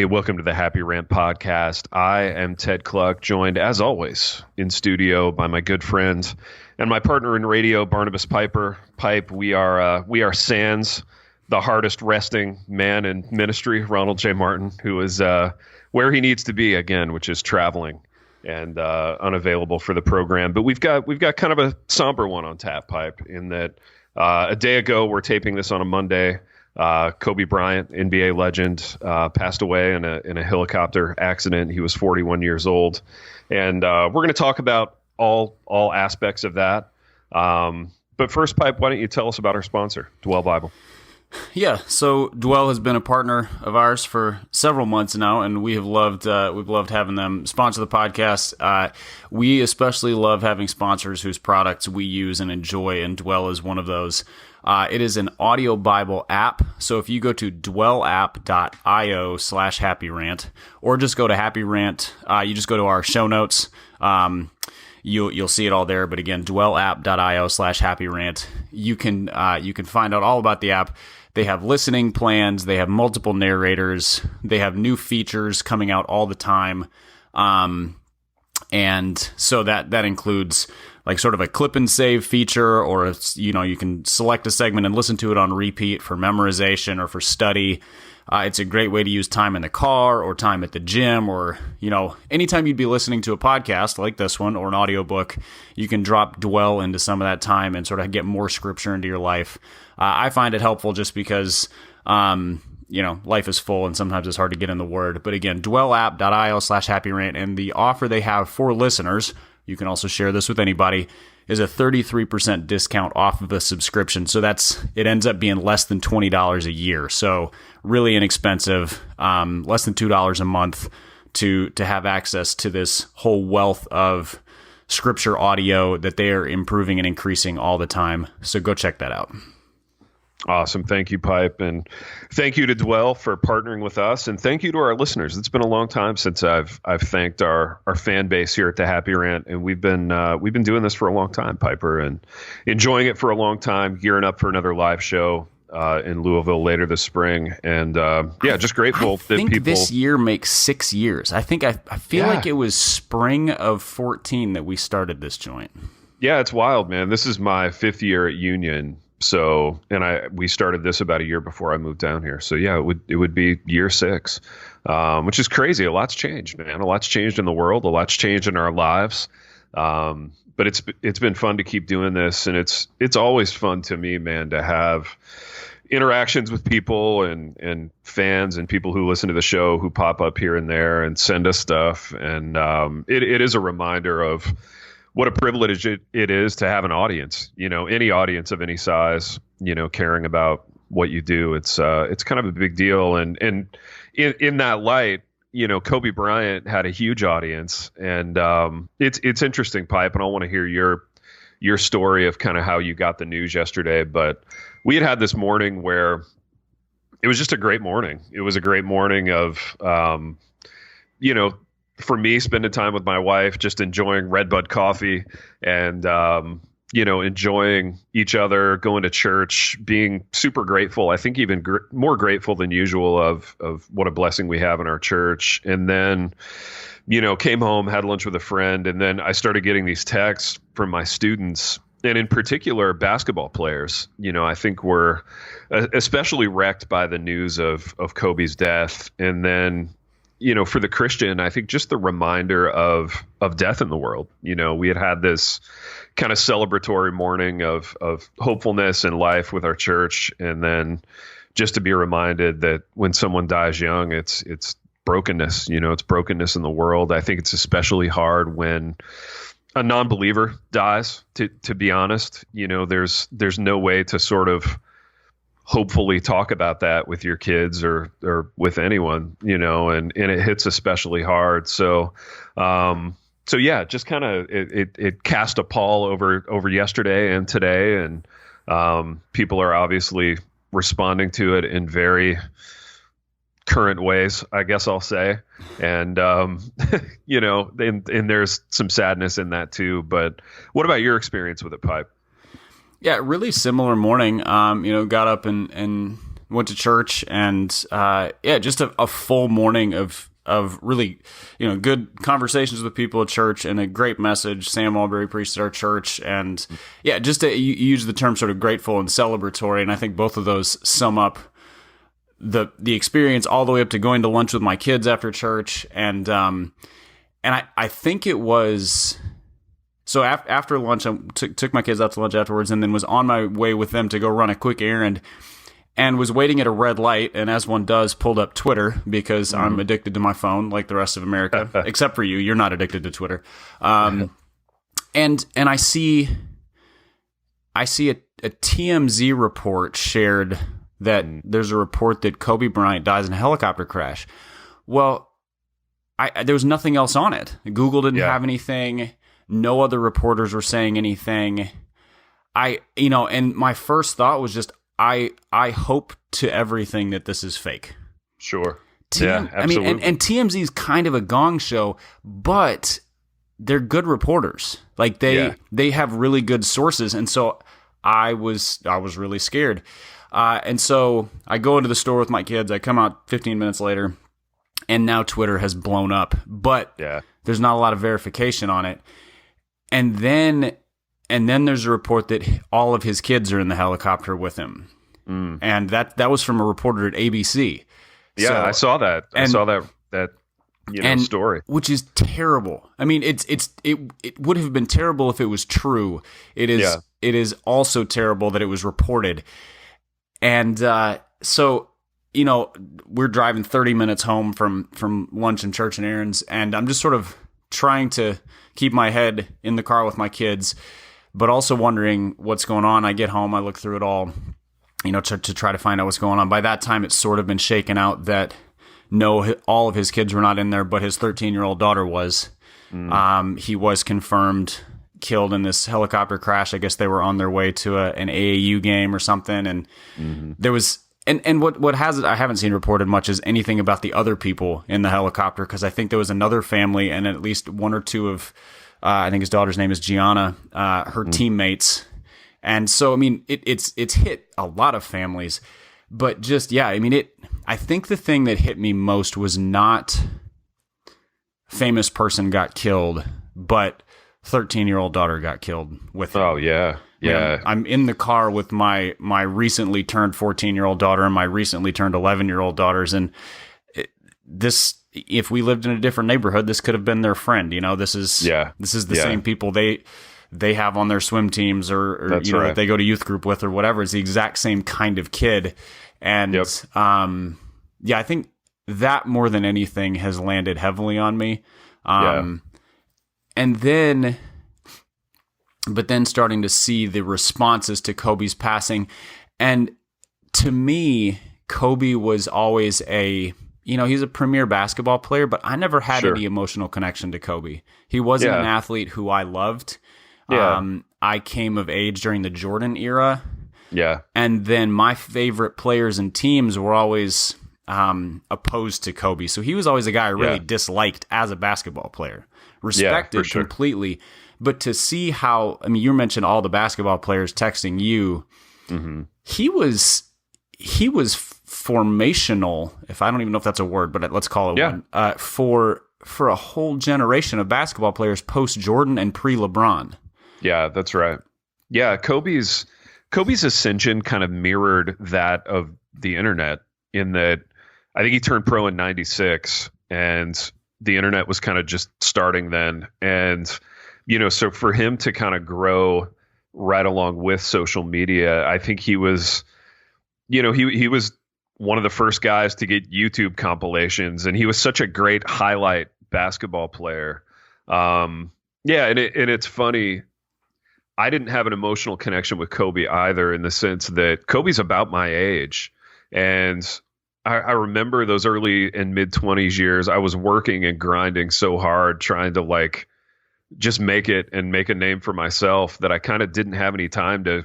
welcome to the Happy Rant podcast. I am Ted Cluck, joined as always in studio by my good friend and my partner in radio, Barnabas Piper. Pipe, we are sans the hardest resting man in ministry, Ronald J. Martin, who is where he needs to be again, which is traveling and unavailable for the program. But we've got kind of a somber one on tap, Pipe, in that a day ago, we're taping this on a Monday. Kobe Bryant, NBA legend, passed away in a helicopter accident. He was 41 years old, and we're going to talk about all aspects of that. But first, Pipe, why don't you tell us about our sponsor, Dwell Bible? Yeah, so Dwell has been a partner of ours for several months now, and we've loved having them sponsor the podcast. We especially love having sponsors whose products we use and enjoy, and Dwell is one of those. It is an audio Bible app, so if you go to dwellapp.io/happyrant, or just go to Happy Rant, you just go to our show notes. You'll see it all there. But again, dwellapp.io/happyrant. You can find out all about the app. They have listening plans. They have multiple narrators. They have new features coming out all the time. And so that includes like sort of a clip and save feature, or you can select a segment and listen to it on repeat for memorization or for study. It's a great way to use time in the car or time at the gym, or, anytime you'd be listening to a podcast like this one or an audiobook, you can drop Dwell into some of that time and sort of get more scripture into your life. I find it helpful just because, life is full and sometimes it's hard to get in the word. But again, dwellapp.io/happyrant, and the offer they have for listeners, you can also share this with anybody, is a 33% discount off of a subscription. So it ends up being less than $20 a year. So really inexpensive, less than $2 a month to have access to this whole wealth of scripture audio that they are improving and increasing all the time. So go check that out. Awesome. Thank you, Pipe. And thank you to Dwell for partnering with us. And thank you to our listeners. It's been a long time since I've thanked our fan base here at the Happy Rant. And we've been doing this for a long time, Piper, and enjoying it for a long time, gearing up for another live show in Louisville later this spring. And just grateful that people. This year makes 6 years. I feel like it was spring of 2014 that we started this joint. Yeah, it's wild, man. This is my 5th year at Union. So, we started this about a year before I moved down here. So yeah, it would be year 6, which is crazy. A lot's changed, man. A lot's changed in the world. A lot's changed in our lives. But it's been fun to keep doing this, and it's always fun to me, man, to have interactions with people and fans and people who listen to the show who pop up here and there and send us stuff. And it is a reminder of what a privilege it is to have an audience, any audience of any size, caring about what you do. It's kind of a big deal. And in that light, Kobe Bryant had a huge audience, and it's interesting, Pipe, and I want to hear your story of kind of how you got the news yesterday. But we had this morning where it was just a great morning. It was a great morning of, for me, spending time with my wife, just enjoying Redbud coffee and, enjoying each other, going to church, being super grateful. I think even more grateful than usual of what a blessing we have in our church. And then, came home, had lunch with a friend, and then I started getting these texts from my students, and in particular, basketball players. I think were especially wrecked by the news of Kobe's death. And then, for the Christian, I think just the reminder of death in the world. We had this kind of celebratory morning of hopefulness and life with our church. And then just to be reminded that when someone dies young, it's brokenness, it's brokenness in the world. I think it's especially hard when a non-believer dies, to be honest. There's no way to sort of hopefully talk about that with your kids or with anyone, and it hits especially hard. So yeah, just kind of, it cast a pall over yesterday and today. And people are obviously responding to it in very current ways, I guess I'll say. And, and there's some sadness in that too. But what about your experience with it, Pipe? Yeah, really similar morning. Got up and went to church, and just a full morning of really, good conversations with people at church and a great message. Sam Albury preached at our church, and you use the term sort of grateful and celebratory, and I think both of those sum up the experience all the way up to going to lunch with my kids after church, and I think it was. So after lunch, I took my kids out to lunch afterwards, and then was on my way with them to go run a quick errand, and was waiting at a red light, and as one does, pulled up Twitter because I'm addicted to my phone like the rest of America, except for you. You're not addicted to Twitter. And I see a TMZ report shared that there's a report that Kobe Bryant dies in a helicopter crash. Well, there was nothing else on it. Google didn't have anything. No other reporters were saying anything. And my first thought was just, I hope to everything that this is fake. Sure. Yeah, absolutely. I mean, and TMZ is kind of a gong show, but they're good reporters. Like they have really good sources, and so I was really scared. And so I go into the store with my kids. I come out 15 minutes later, and now Twitter has blown up, but there's not a lot of verification on it. And then there's a report that all of his kids are in the helicopter with him. And that was from a reporter at ABC. Yeah, so, I saw that. I saw that story, which is terrible. I mean, it would have been terrible if it was true. It is also terrible that it was reported. And so we're driving 30 minutes home from lunch and church and errands, and I'm just sort of trying to keep my head in the car with my kids, but also wondering what's going on. I get home, I look through it all, to try to find out what's going on. By that time, it's sort of been shaken out that no, all of his kids were not in there, but his 13-year-old daughter was. He was confirmed killed in this helicopter crash. I guess they were on their way to an AAU game or something, and there was. And what has it? I haven't seen reported much is anything about the other people in the helicopter, because I think there was another family and at least one or two of, I think his daughter's name is Gianna, her teammates, and so I mean it's hit a lot of families, but just I think the thing that hit me most was not famous person got killed, but 13-year-old daughter got killed with him. Oh yeah. Yeah, I'm in the car with my recently turned 14-year-old daughter and my recently turned 11-year-old daughters, and if we lived in a different neighborhood, this could have been their friend. This is the same people they have on their swim teams or that they go to youth group with or whatever. It's the exact same kind of kid, and I think that more than anything has landed heavily on me. And then. But then starting to see the responses to Kobe's passing. And to me, Kobe was always he's a premier basketball player, but I never had any emotional connection to Kobe. He wasn't an athlete who I loved. I came of age during the Jordan era. Yeah. And then my favorite players and teams were always opposed to Kobe. So he was always a guy I really disliked as a basketball player. Respected completely. But to see how, you mentioned all the basketball players texting you. He was formational, if I don't even know if that's a word, but let's call it one, for a whole generation of basketball players post Jordan and pre LeBron. Yeah, that's right. Yeah, Kobe's ascension kind of mirrored that of the internet, in that I think he turned pro in '96, and the internet was kind of just starting then, and so for him to kind of grow right along with social media, I think he was, he was one of the first guys to get YouTube compilations, and he was such a great highlight basketball player. And it's funny. I didn't have an emotional connection with Kobe either, in the sense that Kobe's about my age. And I remember those early and mid 20s years, I was working and grinding so hard, trying to just make it and make a name for myself, that I kind of didn't have any time to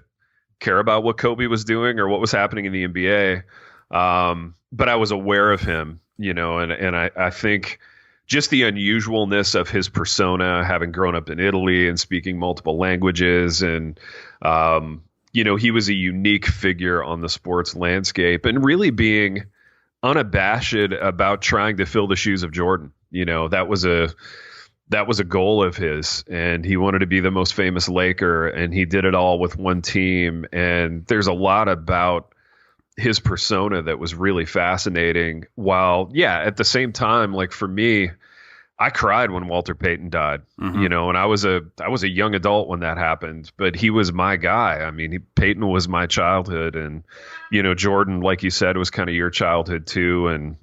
care about what Kobe was doing or what was happening in the NBA. But I was aware of him, and I think just the unusualness of his persona, having grown up in Italy and speaking multiple languages, and, he was a unique figure on the sports landscape and really being unabashed about trying to fill the shoes of Jordan. That was a goal of his, and he wanted to be the most famous Laker, and he did it all with one team. And there's a lot about his persona that was really fascinating. While, yeah, at the same time, like for me, I cried when Walter Payton died, and I was a young adult when that happened, but he was my guy. I mean, Payton was my childhood, and, Jordan, like you said, was kind of your childhood too. And,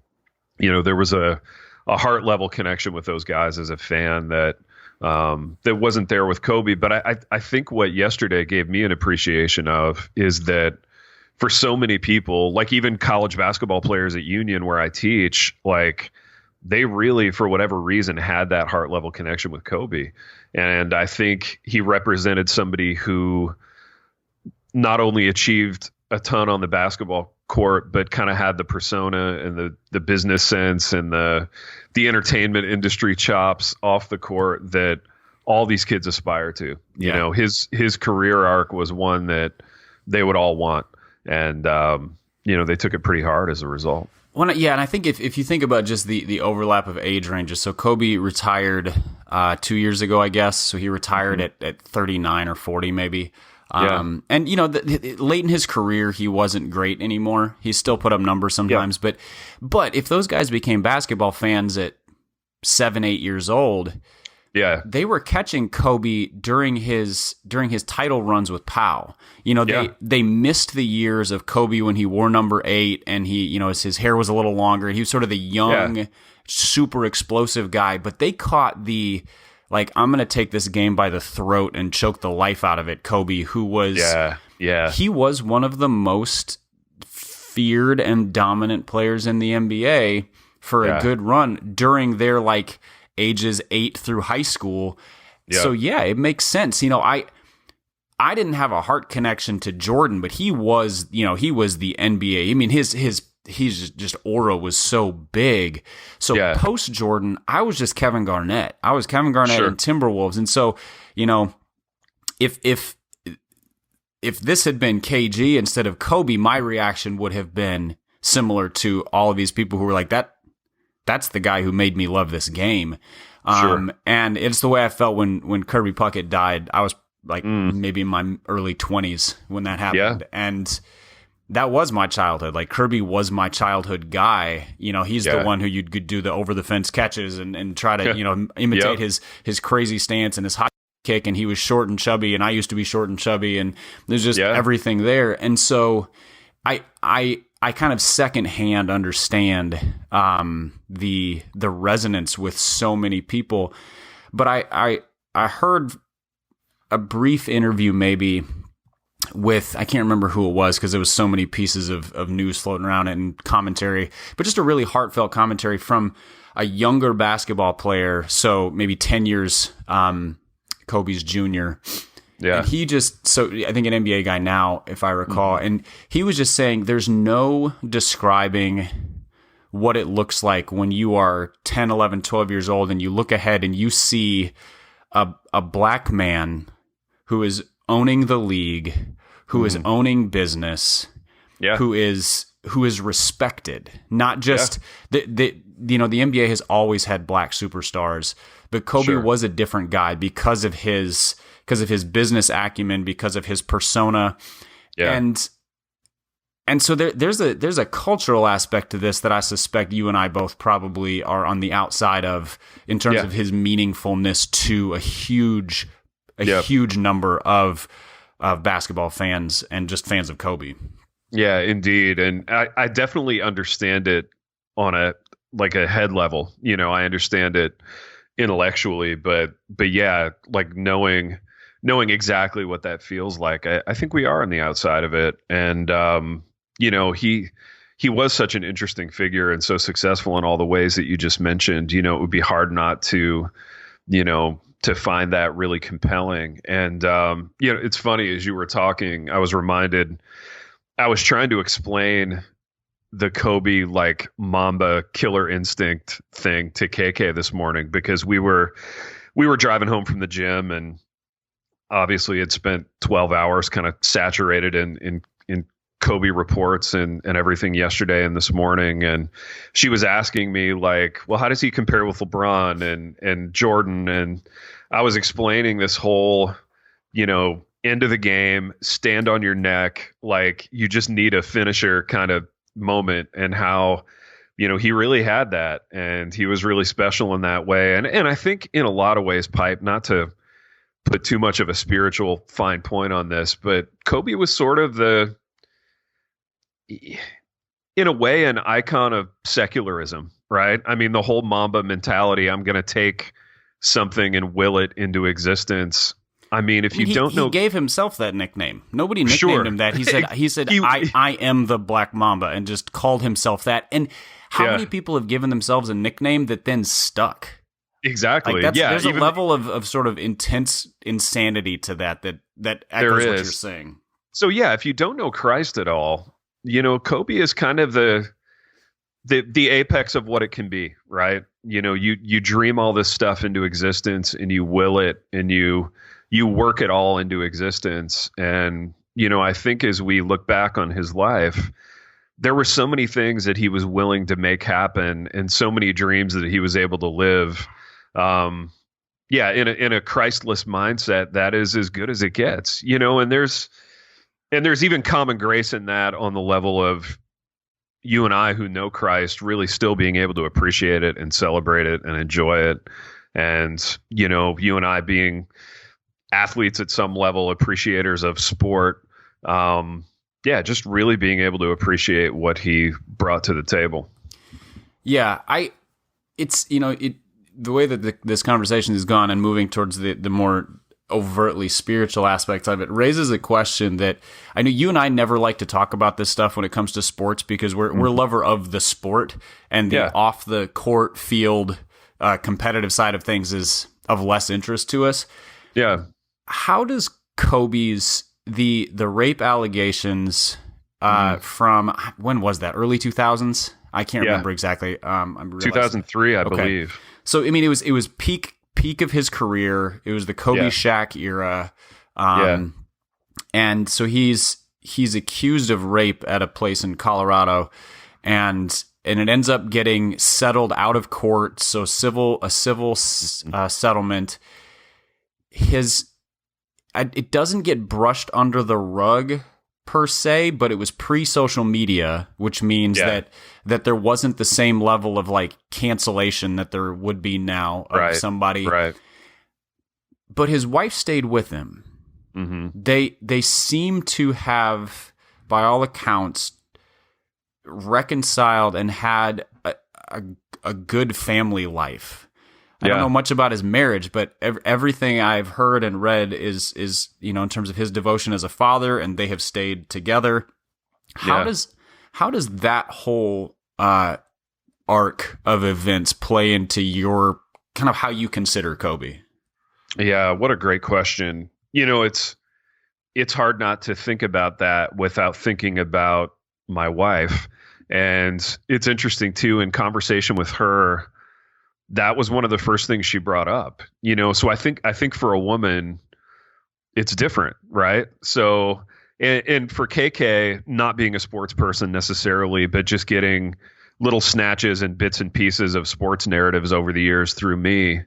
there was a heart level connection with those guys as a fan that wasn't there with Kobe. But I think what yesterday gave me an appreciation of is that for so many people, like even college basketball players at Union where I teach, like, they really, for whatever reason, had that heart level connection with Kobe. And I think he represented somebody who not only achieved a ton on the basketball court, but kind of had the persona and the business sense and the entertainment industry chops off the court that all these kids aspire to. His career arc was one that they would all want. And, they took it pretty hard as a result. Well, yeah, and I think if you think about just the overlap of age ranges, so Kobe retired 2 years ago, I guess. So he retired at 39 or 40 maybe. And, late in his career, he wasn't great anymore. He still put up numbers sometimes. Yeah. But if those guys became basketball fans at 7, 8 years old, yeah, they were catching Kobe during his title runs with Powell. They missed the years of Kobe when he wore number 8 and his hair was a little longer. He was sort of the young, super explosive guy, but they caught the, like, I'm going to take this game by the throat and choke the life out of it, Kobe, who was he was one of the most feared and dominant players in the NBA for a good run during their, like, ages 8 through high school. Yep. So yeah, it makes sense. I didn't have a heart connection to Jordan, but he was the NBA. I mean, his just aura was so big. So post Jordan, I was just Kevin Garnett. I was Kevin Garnett and Timberwolves. And so, if this had been KG instead of Kobe, my reaction would have been similar to all of these people who were like, that's the guy who made me love this game. And it's the way I felt when Kirby Puckett died. I was like maybe in my early 20s when that happened. And that was my childhood. Like, Kirby was my childhood guy. He's the one who you could do the over the fence catches and try to, imitate his crazy stance and his high kick. And he was short and chubby, and I used to be short and chubby, and there's just everything there. And so I kind of secondhand understand the resonance with so many people, but I heard a brief interview maybe with, I can't remember who it was because there was so many pieces of news floating around and commentary, but just a really heartfelt commentary from a younger basketball player, so maybe 10 years Kobe's junior. Yeah. And he I think an NBA guy now, if I recall, and he was just saying there's no describing what it looks like when you are 10, 11, 12 years old and you look ahead and you see a black man who is owning the league, who is owning business, who is respected. Not just the NBA has always had black superstars, but Kobe was a different guy because of his business acumen, because of his persona. And so there's a cultural aspect to this that I suspect you and I both probably are on the outside of, in terms of his meaningfulness to a huge number of basketball fans and just fans of Kobe. Yeah, indeed. And I definitely understand it on a head level. I understand it intellectually, but yeah, like knowing exactly what that feels like, I think we are on the outside of it. And he was such an interesting figure and so successful in all the ways that you just mentioned. It would be hard not to find that really compelling. And it's funny, as you were talking, I was reminded, I was trying to explain the Kobe, like, Mamba killer instinct thing to KK this morning, because we were driving home from the gym, and obviously had spent 12 hours kind of saturated in Kobe reports and everything yesterday and this morning. And she was asking me like, well, how does he compare with LeBron and Jordan? And I was explaining this whole, end of the game, stand on your neck, like you just need a finisher kind of moment, and how, he really had that, and he was really special in that way. And I think in a lot of ways, Pipe, not to put too much of a spiritual fine point on this, but Kobe was sort of in a way, an icon of secularism, right? I mean, the whole Mamba mentality, I'm going to take something and will it into existence. I mean, if you don't know, he gave himself that nickname. Nobody nicknamed him that. He said, I am the Black Mamba, and just called himself that. And how many people have given themselves a nickname that then stuck? Exactly. Like there's a level of sort of intense insanity to that echoes what you're saying. So yeah, if you don't know Christ at all, Kobe is kind of the apex of what it can be, right? You dream all this stuff into existence, and you will it, and you work it all into existence. And, I think as we look back on his life, there were so many things that he was willing to make happen, and so many dreams that he was able to live. In a Christless mindset, that is as good as it gets, and there's even common grace in that on the level of you and I who know Christ really still being able to appreciate it and celebrate it and enjoy it. And, you and I being athletes at some level, appreciators of sport. Just really being able to appreciate what he brought to the table. Yeah, the way that this conversation has gone and moving towards the more overtly spiritual aspects of it raises a question that I know you and I never like to talk about this stuff when it comes to sports, because we're lover of the sport, and the off the court field competitive side of things is of less interest to us. Yeah. How does Kobe's the rape allegations from when was that? Early 2000s? I can't remember exactly. 2003, I believe. So I mean, it was peak of his career. It was the Kobe Shaq era. And so he's accused of rape at a place in Colorado, and it ends up getting settled out of court. So a civil settlement. It doesn't get brushed under the rug per se, but it was pre-social media, which means that there wasn't the same level of like cancellation that there would be now of somebody. Right. But his wife stayed with him. Mm-hmm. They seem to have, by all accounts, reconciled and had a good family life. I don't know much about his marriage, but everything I've heard and read is in terms of his devotion as a father, and they have stayed together. How does that whole arc of events play into your kind of how you consider Kobe? Yeah, what a great question. It's hard not to think about that without thinking about my wife. And it's interesting too, in conversation with her, that was one of the first things she brought up, so I think for a woman, it's different, right? So, and for KK, not being a sports person necessarily, but just getting little snatches and bits and pieces of sports narratives over the years through me,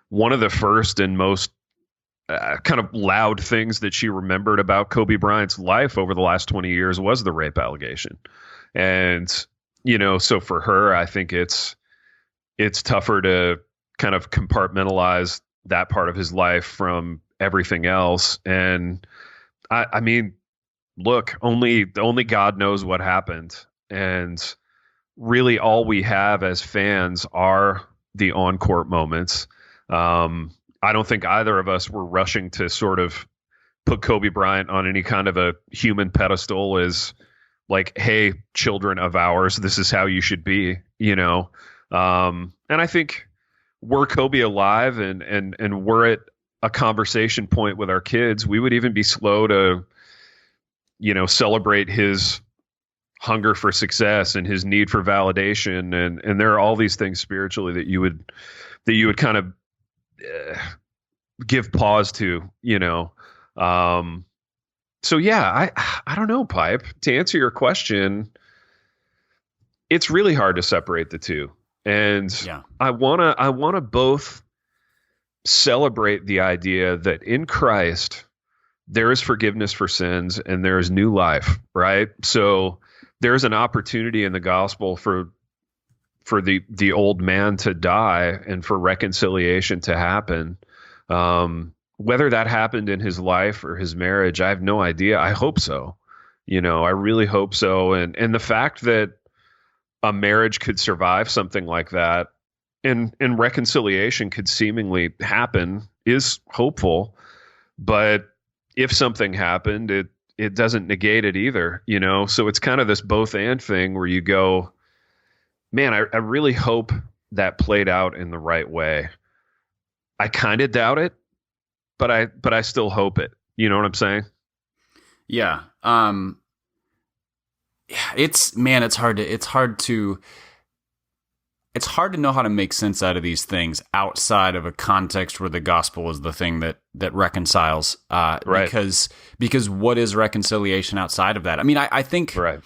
one of the first and most kind of loud things that she remembered about Kobe Bryant's life over the last 20 years was the rape allegation. And, so for her, I think it's tougher to kind of compartmentalize that part of his life from everything else. And I mean, look, only God knows what happened. And really all we have as fans are the on-court moments. I don't think either of us were rushing to sort of put Kobe Bryant on any kind of a human pedestal as like, hey, children of ours, this is how you should be, and I think were Kobe alive and we're at a conversation point with our kids, we would even be slow to, celebrate his hunger for success and his need for validation. And there are all these things spiritually that you would kind of give pause to, Um, so yeah, I don't know, Pipe. To answer your question, it's really hard to separate the two. And Yeah. I wanna both celebrate the idea that in Christ there is forgiveness for sins and there is new life, right? So there's an opportunity in the gospel for the old man to die and for reconciliation to happen. Whether that happened in his life or his marriage, I have no idea. I hope so. I really hope so. And the fact that a marriage could survive something like that and reconciliation could seemingly happen is hopeful. But if something happened, it doesn't negate it either, So it's kind of this both and thing where you go, man, I really hope that played out in the right way. I kind of doubt it, but I still hope it. You know what I'm saying? Yeah. Yeah, it's hard to know how to make sense out of these things outside of a context where the gospel is the thing that reconciles. Right. Because what is reconciliation outside of that? I mean, I think Right.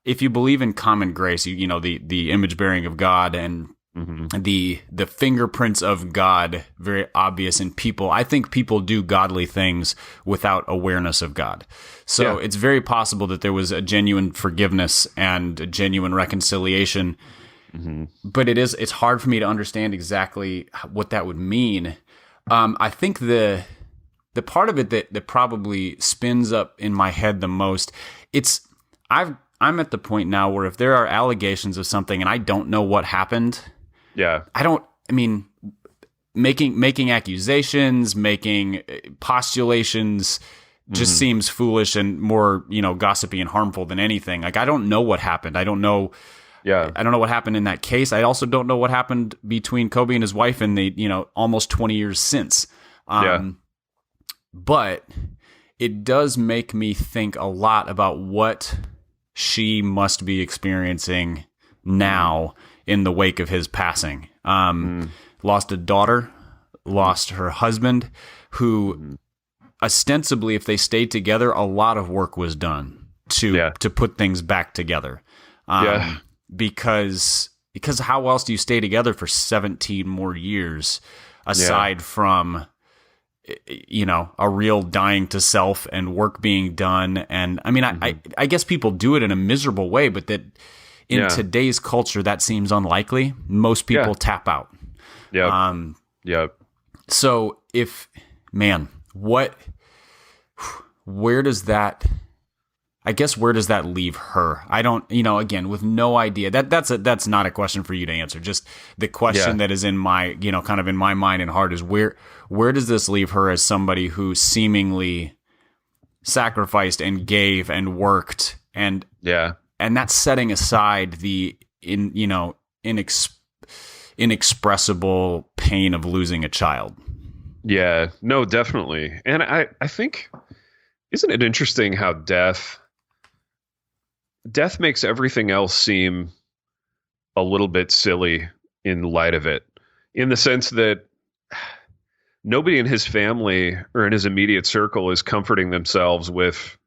if you believe in common grace, the image bearing of God and the fingerprints of God very obvious in people. I think people do godly things without awareness of God. So it's very possible that there was a genuine forgiveness and a genuine reconciliation. But it's hard for me to understand exactly what that would mean. I think the part of it that probably spins up in my head the most, I'm at the point now where if there are allegations of something and I don't know what happened, making accusations, making postulations just seems foolish and more, gossipy and harmful than anything. Like, I don't know what happened. I don't know what happened in that case. I also don't know what happened between Kobe and his wife in the, almost 20 years since. But it does make me think a lot about what she must be experiencing now in the wake of his passing. Lost a daughter, lost her husband, who ostensibly, if they stayed together, a lot of work was done to put things back together. Because how else do you stay together for 17 more years aside from, a real dying to self and work being done? And I mean, I guess people do it in a miserable way, but that in today's culture, that seems unlikely. Most people tap out. So where does that leave her? I don't, again, with no idea. That's not a question for you to answer. Just the question that is in my, kind of in my mind and heart is where does this leave her as somebody who seemingly sacrificed and gave and worked and that's setting aside the inexpressible pain of losing a child. Yeah, no, definitely. And I think, isn't it interesting how death makes everything else seem a little bit silly in light of it, in the sense that nobody in his family or in his immediate circle is comforting themselves with,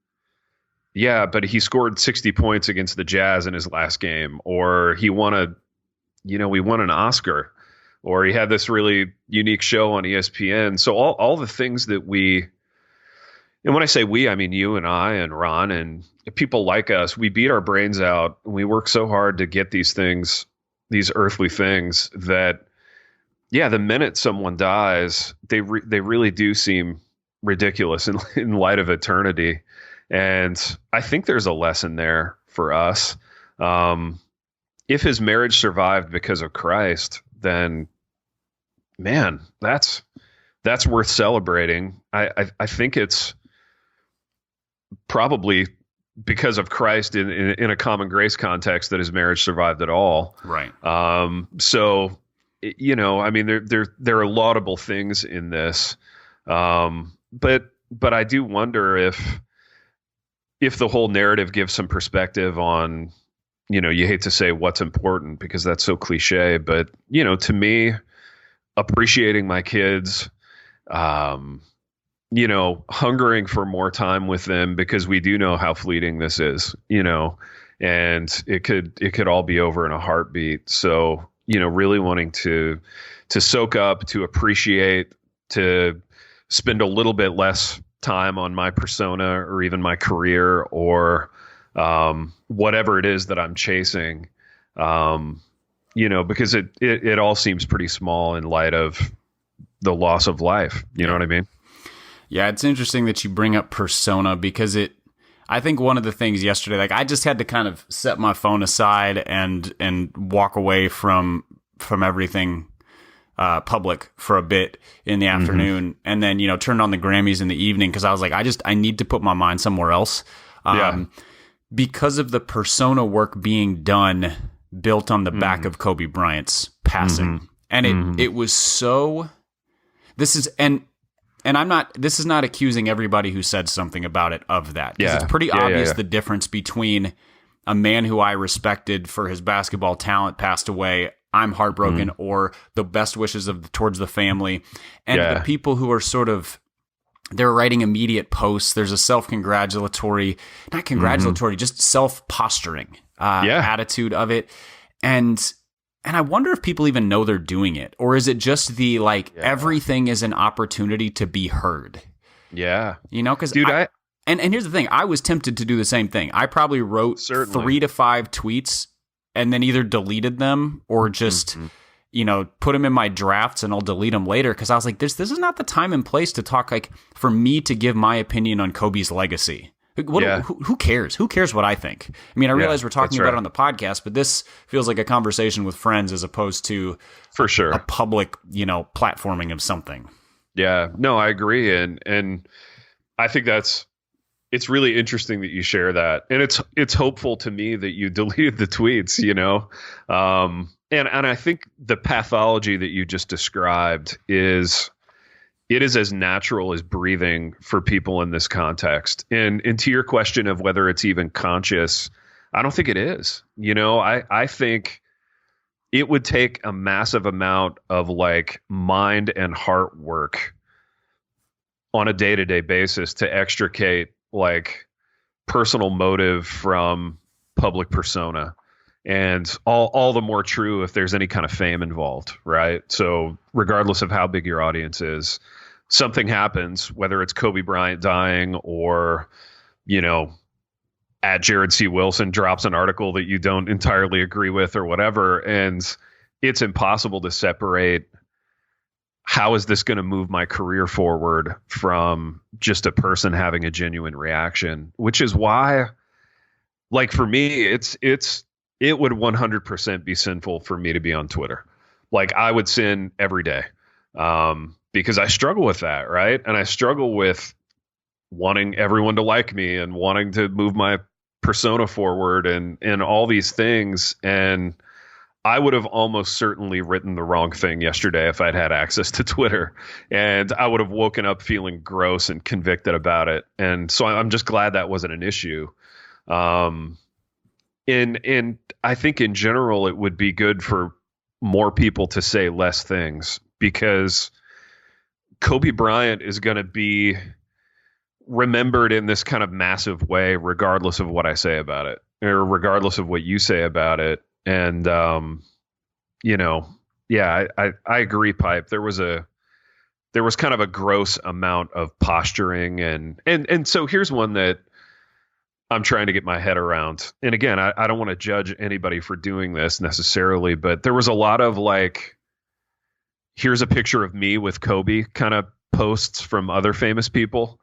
but he scored 60 points against the Jazz in his last game, or we won an Oscar, or he had this really unique show on ESPN. So all the things that and when I say we, I mean you and I and Ron and people like us, we beat our brains out and we work so hard to get these things, these earthly things that, the minute someone dies, they really do seem ridiculous in light of eternity. And I think there's a lesson there for us. If his marriage survived because of Christ, then man, that's worth celebrating. I think it's probably because of Christ in a common grace context that his marriage survived at all. Right. So, I mean, there are laudable things in this. But I do wonder if the whole narrative gives some perspective on, you hate to say what's important because that's so cliche, but, to me, appreciating my kids, hungering for more time with them because we do know how fleeting this is, and it could all be over in a heartbeat. So, really wanting to soak up, to appreciate, to spend a little bit less time on my persona or even my career or whatever it is that I'm chasing, because it all seems pretty small in light of the loss of life. You know what I mean? Yeah, it's interesting that you bring up persona because I think one of the things yesterday, like I just had to kind of set my phone aside and walk away from everything public for a bit in the afternoon, and then turned on the Grammys in the evening because I was like, I need to put my mind somewhere else. Because of the persona work being done, built on the back of Kobe Bryant's passing, and it was so. This is this is not accusing everybody who said something about it of that. Because it's pretty obvious the difference between a man who I respected for his basketball talent passed away, I'm heartbroken, or the best wishes towards the family. And the people who are sort of, they're writing immediate posts. There's a self-congratulatory, not congratulatory, just self-posturing attitude of it. And I wonder if people even know they're doing it, or is it just the everything is an opportunity to be heard? Yeah. Because dude, and here's the thing, I was tempted to do the same thing. I probably wrote 3 to 5 tweets and then either deleted them or just, put them in my drafts and I'll delete them later. Cause I was like, this is not the time and place to talk, for me to give my opinion on Kobe's legacy. Who cares? Who cares what I think? I mean, I realize we're talking about it on the podcast, but this feels like a conversation with friends as opposed to for sure a public, platforming of something. Yeah, no, I agree. And I think it's really interesting that you share that. And it's hopeful to me that you deleted the tweets, and I think the pathology that you just described is as natural as breathing for people in this context. And to your question of whether it's even conscious, I don't think it is. I think it would take a massive amount of mind and heart work on a day-to-day basis to extricate personal motive from public persona. And all the more true if there's any kind of fame involved, right? So regardless of how big your audience is, something happens, whether it's Kobe Bryant dying or, at Jared C. Wilson drops an article that you don't entirely agree with or whatever. And it's impossible to separate how is this going to move my career forward from just a person having a genuine reaction, which is why, for me, it would 100% be sinful for me to be on Twitter. I would sin every day. Because I struggle with that, right? And I struggle with wanting everyone to like me and wanting to move my persona forward and all these things. And I would have almost certainly written the wrong thing yesterday if I'd had access to Twitter. And I would have woken up feeling gross and convicted about it. And so I'm just glad that wasn't an issue. And I think in general, it would be good for more people to say less things because Kobe Bryant is going to be remembered in this kind of massive way, regardless of what I say about it, or regardless of what you say about it. And, I agree, Pipe. There was kind of a gross amount of posturing and so here's one that I'm trying to get my head around. And again, I don't want to judge anybody for doing this necessarily, but there was a lot of here's a picture of me with Kobe kind of posts from other famous people.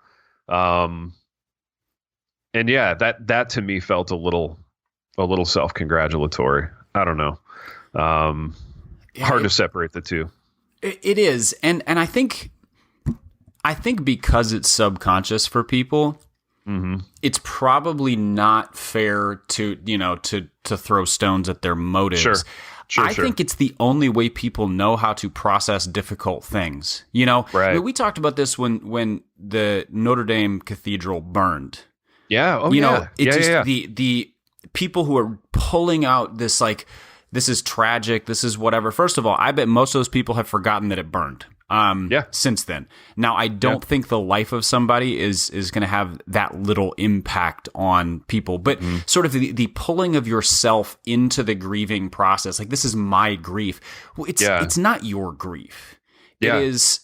And that to me felt a little self-congratulatory. I don't know. Hard to separate the two. It is. And I think because it's subconscious for people, it's probably not fair to throw stones at their motives. Sure. I think it's the only way people know how to process difficult things. Right. I mean, we talked about this when the Notre Dame Cathedral burned. Yeah. Oh, the people who are pulling out this this is tragic. This is whatever. First of all, I bet most of those people have forgotten that it burned. Yeah. since then. Now, I don't think the life of somebody is going to have that little impact on people, but sort of the pulling of yourself into the grieving process, like, this is my grief. Well, it's not your grief. Yeah. It is,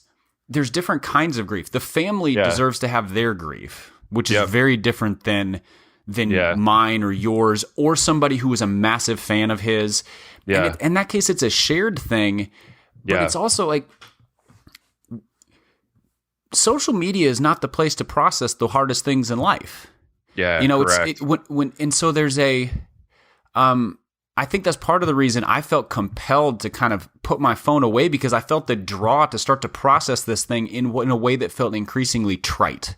there's different kinds of grief. The family deserves to have their grief, which is very different than mine or yours or somebody who was a massive fan of his. Yeah. And in that case, it's a shared thing, but it's also like, social media is not the place to process the hardest things in life. Yeah, you know, correct. And so there's I think that's part of the reason I felt compelled to kind of put my phone away, because I felt the draw to start to process this thing in a way that felt increasingly trite.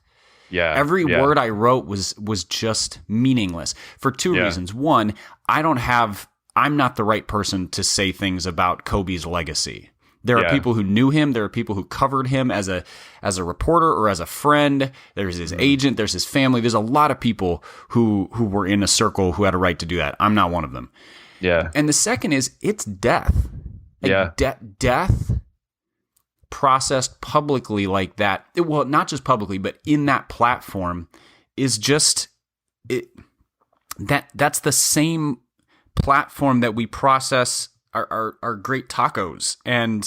Yeah. Every word I wrote was just meaningless for two reasons. One, I'm not the right person to say things about Kobe's legacy. There are people who knew him. There are people who covered him as a reporter or as a friend. There's his agent. There's his family. There's a lot of people who were in a circle who had a right to do that. I'm not one of them. Yeah. And the second is, it's death. Like, death processed publicly like that. Well, not just publicly, but in that platform is just that's the same platform that we process our great tacos and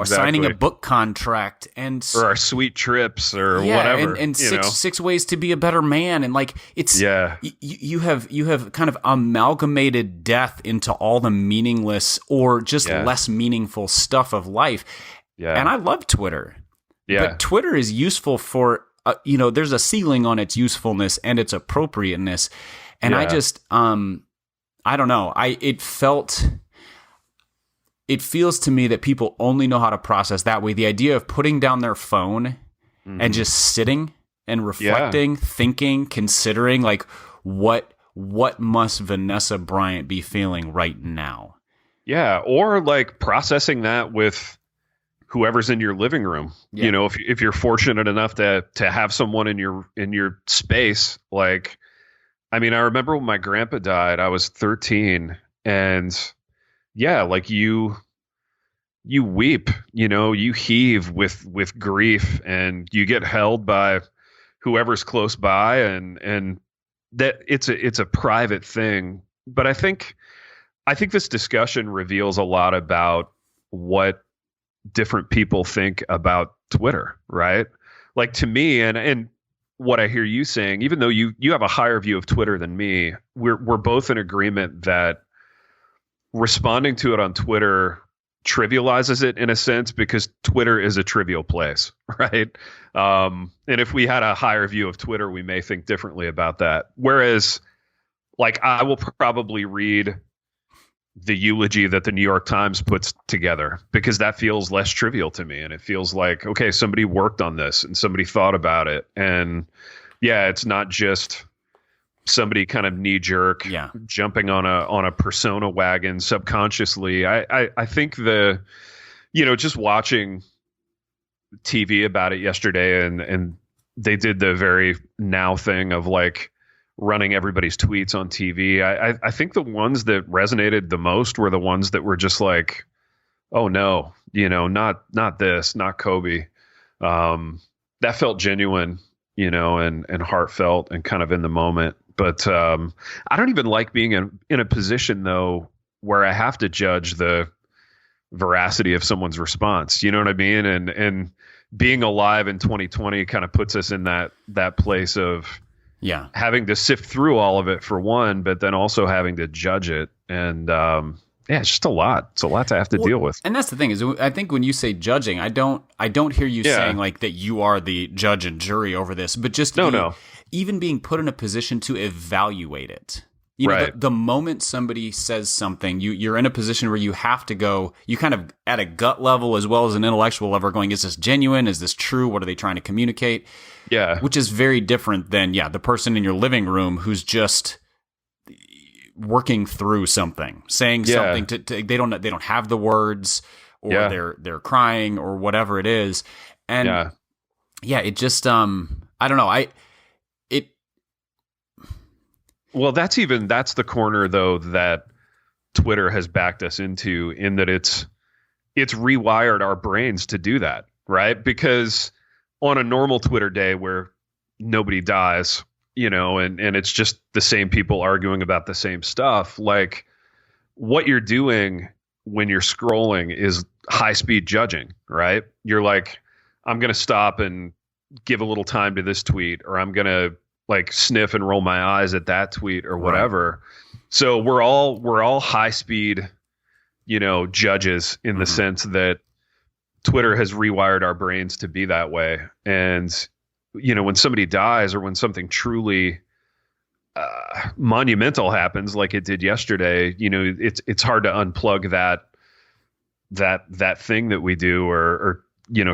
signing a book contract and or our sweet trips or whatever, and six ways to be a better man, and like it's you have kind of amalgamated death into all the meaningless or just less meaningful stuff of life. And I love Twitter. But Twitter is useful for there's a ceiling on its usefulness and its appropriateness, and I just I don't know. It feels to me that people only know how to process that way. The idea of putting down their phone and just sitting and reflecting, thinking, considering, like, what must Vanessa Bryant be feeling right now? Yeah, or like processing that with whoever's in your living room. Yeah. You know, if you're fortunate enough to have someone in your space, like, I mean, I remember when my grandpa died, I was 13, and like you weep, you heave with grief, and you get held by whoever's close by, and that it's a private thing. But I think this discussion reveals a lot about what different people think about Twitter, right? Like, to me, and what I hear you saying, even though you have a higher view of Twitter than me, we're both in agreement that responding to it on Twitter trivializes it in a sense, because Twitter is a trivial place, right? And if we had a higher view of Twitter, we may think differently about that. Whereas, like, I will probably read the eulogy that the New York Times puts together, because that feels less trivial to me. And it feels like, okay, somebody worked on this and somebody thought about it. And it's not just somebody kind of knee jerk jumping on a persona wagon subconsciously. I think just watching TV about it yesterday, and they did the very now thing of like running everybody's tweets on TV. I think the ones that resonated the most were the ones that were just like, oh no, not this, not Kobe. That felt genuine, and heartfelt and kind of in the moment. But I don't even like being in a position, though, where I have to judge the veracity of someone's response. You know what I mean? And being alive in 2020 kind of puts us in that place of having to sift through all of it, for one, but then also having to judge it. And it's just a lot. It's a lot to have to deal with. And that's the thing, is I think when you say judging, I don't hear you saying like that you are the judge and jury over this, but just even being put in a position to evaluate it. The moment somebody says something, you're in a position where you have to go, you kind of at a gut level as well as an intellectual level going, is this genuine? Is this true? What are they trying to communicate? Yeah. Which is very different than, the person in your living room who's just working through something, saying something to they don't have the words, or they're crying or whatever it is. And it just, I don't know. Well, that's the corner, though, that Twitter has backed us into, in that it's it's rewired our brains to do that, right? Because on a normal Twitter day where nobody dies, and it's just the same people arguing about the same stuff, like what you're doing when you're scrolling is high speed judging, right? You're like, I'm going to stop and give a little time to this tweet, or I'm going to like sniff and roll my eyes at that tweet or whatever. Right. So we're all high speed, judges in the sense that Twitter has rewired our brains to be that way. And, when somebody dies or when something truly monumental happens, like it did yesterday, it's hard to unplug that thing that we do or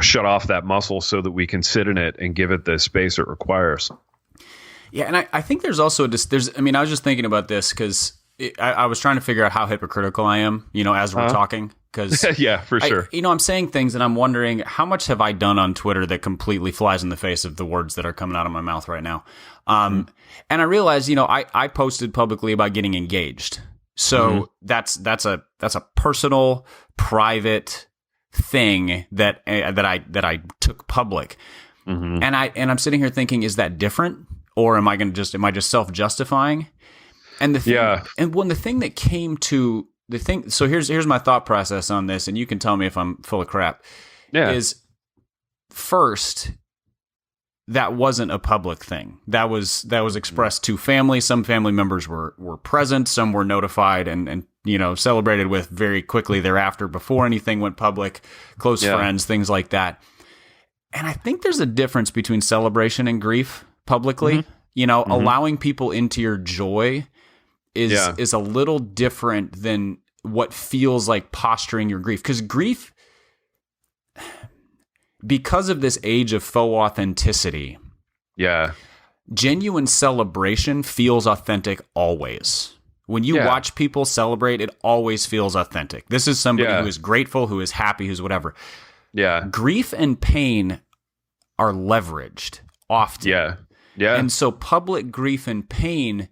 shut off that muscle so that we can sit in it and give it the space it requires. Yeah. And I think there's also I was just thinking about this because I was trying to figure out how hypocritical I am, as we're talking. Because yeah, for sure. I'm saying things and I'm wondering how much have I done on Twitter that completely flies in the face of the words that are coming out of my mouth right now. And I realized, I posted publicly about getting engaged. So that's a personal, private thing that I took public. And I'm sitting here thinking, is that different? Or am I just self-justifying? And the thing, and when the thing that came to the thing, so here's my thought process on this, and you can tell me if I'm full of crap. Yeah. Is first, that wasn't a public thing. That was expressed to family. Some family members were present. Some were notified and celebrated with very quickly thereafter before anything went public. Close friends, things like that. And I think there's a difference between celebration and grief publicly. Allowing people into your joy is a little different than what feels like posturing your grief. Because grief, because of this age of faux authenticity, genuine celebration feels authentic always. When you watch people celebrate, it always feels authentic. This is somebody who is grateful, who is happy, who's whatever. Yeah. Grief and pain are leveraged often. And so public grief and pain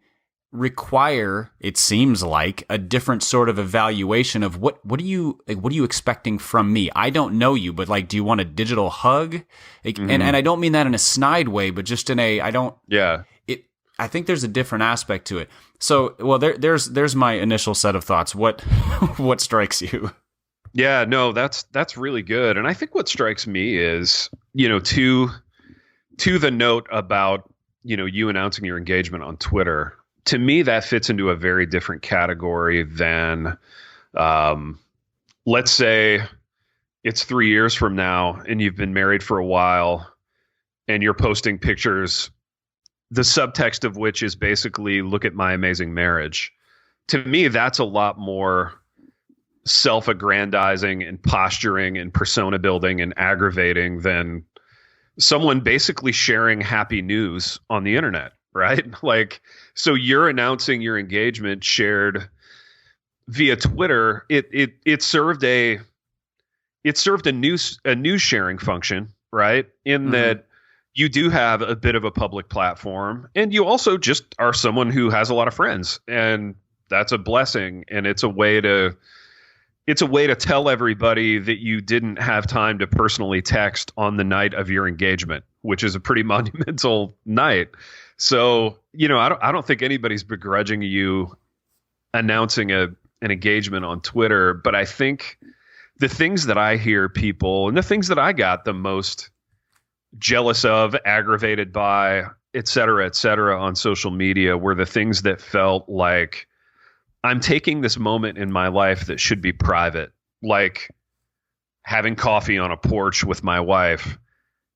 require, it seems like, a different sort of evaluation of what are you expecting from me? I don't know you, but like, do you want a digital hug? And I don't mean that in a snide way, but just in a, I think there's a different aspect to it. So, well, there's my initial set of thoughts. What strikes you? Yeah, no, that's really good. And I think what strikes me is, to the note about, you announcing your engagement on Twitter, to me, that fits into a very different category than, let's say it's 3 years from now and you've been married for a while and you're posting pictures, the subtext of which is basically, look at my amazing marriage. To me, that's a lot more self-aggrandizing and posturing and persona building and aggravating than someone basically sharing happy news on the internet, right? Like, so you're announcing your engagement shared via Twitter. It served a news sharing function, right? In that you do have a bit of a public platform, and you also just are someone who has a lot of friends, and that's a blessing. And it's a way to tell everybody that you didn't have time to personally text on the night of your engagement, which is a pretty monumental night. So, I don't think anybody's begrudging you announcing an engagement on Twitter, but I think the things that I hear people and the things that I got the most jealous of, aggravated by, et cetera, on social media were the things that felt like I'm taking this moment in my life that should be private, like having coffee on a porch with my wife,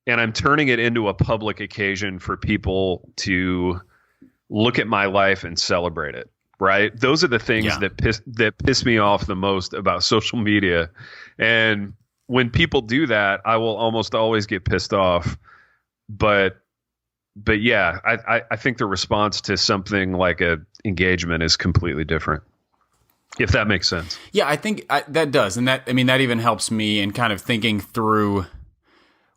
and I'm turning it into a public occasion for people to look at my life and celebrate it, right? Those are the things that piss me off the most about social media. And when people do that, I will almost always get pissed off. But yeah, I think the response to something like a engagement is completely different, if that makes sense. Yeah, I think that does. And that even helps me in kind of thinking through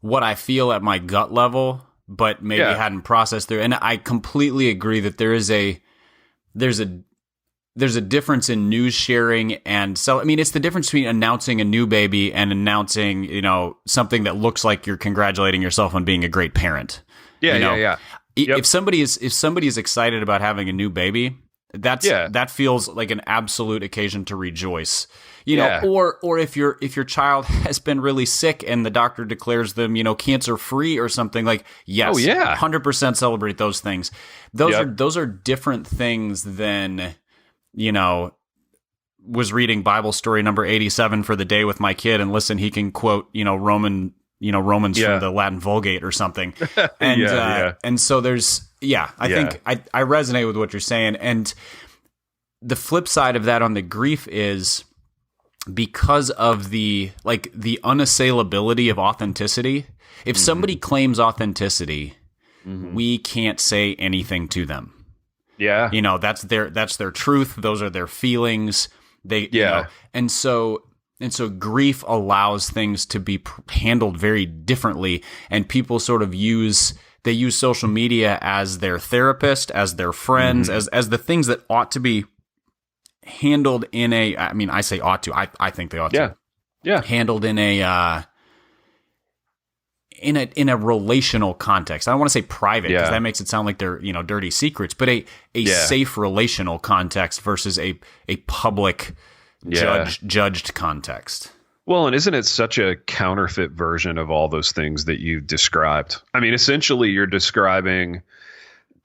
what I feel at my gut level, but maybe hadn't processed through. And I completely agree that there's a there's a difference in news sharing and I mean, it's the difference between announcing a new baby and announcing, something that looks like you're congratulating yourself on being a great parent. Yeah, yeah. Yep. If somebody is excited about having a new baby, that feels like an absolute occasion to rejoice. Or if your child has been really sick and the doctor declares them, cancer free or something, like, yes, 100% celebrate those things. Those are different things than, was reading Bible story number 87 for the day with my kid, and listen, he can quote, Romans from the Latin Vulgate or something. And and so there's I think I resonate with what you're saying. And the flip side of that on the grief is, because of the unassailability of authenticity. If somebody claims authenticity, we can't say anything to them. Yeah. That's their truth. Those are their feelings. And so grief allows things to be handled very differently, and people sort of use social media as their therapist, as their friends, as the things that ought to be handled in I say ought to, I think they ought to. Yeah. Handled in a relational context. I don't want to say private, because that makes it sound like they're, dirty secrets, but a safe relational context versus a public judged context. Well, and isn't it such a counterfeit version of all those things that you described? I mean, essentially you're describing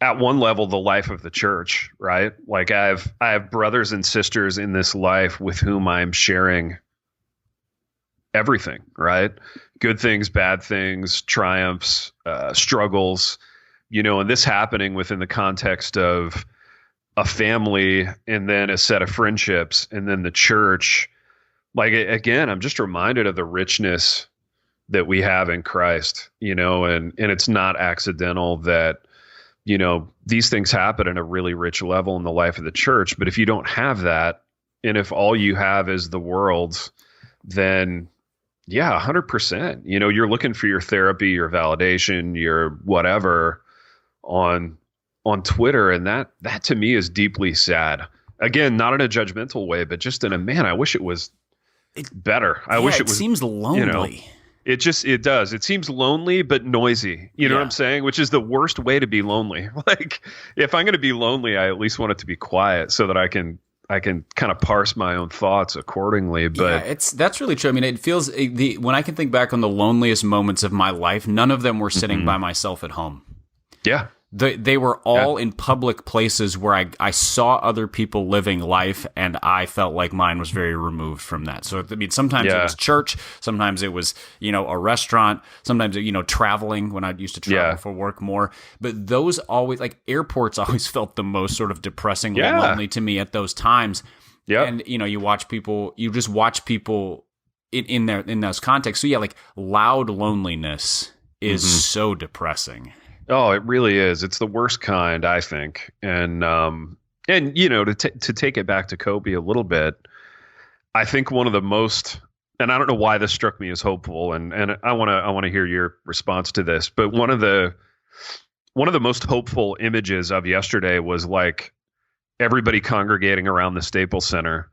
at one level the life of the church, right? Like I have brothers and sisters in this life with whom I'm sharing everything, right? Good things, bad things, triumphs, struggles, and this happening within the context of a family, and then a set of friendships, and then the church. Like, again, I'm just reminded of the richness that we have in Christ, and it's not accidental that, these things happen at a really rich level in the life of the church. But if you don't have that, and if all you have is the world, then 100%, you're looking for your therapy, your validation, your whatever on Twitter. And that to me is deeply sad. Again, not in a judgmental way, but just in a, man, I wish it was better. I wish it was, seems lonely. It does. It seems lonely, but noisy. You know what I'm saying? Which is the worst way to be lonely. Like, if I'm going to be lonely, I at least want it to be quiet so that I can kind of parse my own thoughts accordingly. But that's really true. I mean, it feels when I can think back on the loneliest moments of my life, none of them were sitting by myself at home. Yeah. They were all in public places where I saw other people living life, and I felt like mine was very removed from that. So, I mean, sometimes it was church, sometimes it was, a restaurant, sometimes, traveling when I used to travel for work more. But those always, like, airports always felt the most sort of depressingly lonely to me at those times. Yeah. And, you just watch people in those contexts. So, like, loud loneliness is so depressing. Oh, it really is. It's the worst kind, I think. And to take it back to Kobe a little bit, I think one of the most, and I don't know why this struck me as hopeful, and I want to hear your response to this, but one of the most hopeful images of yesterday was like everybody congregating around the Staples Center,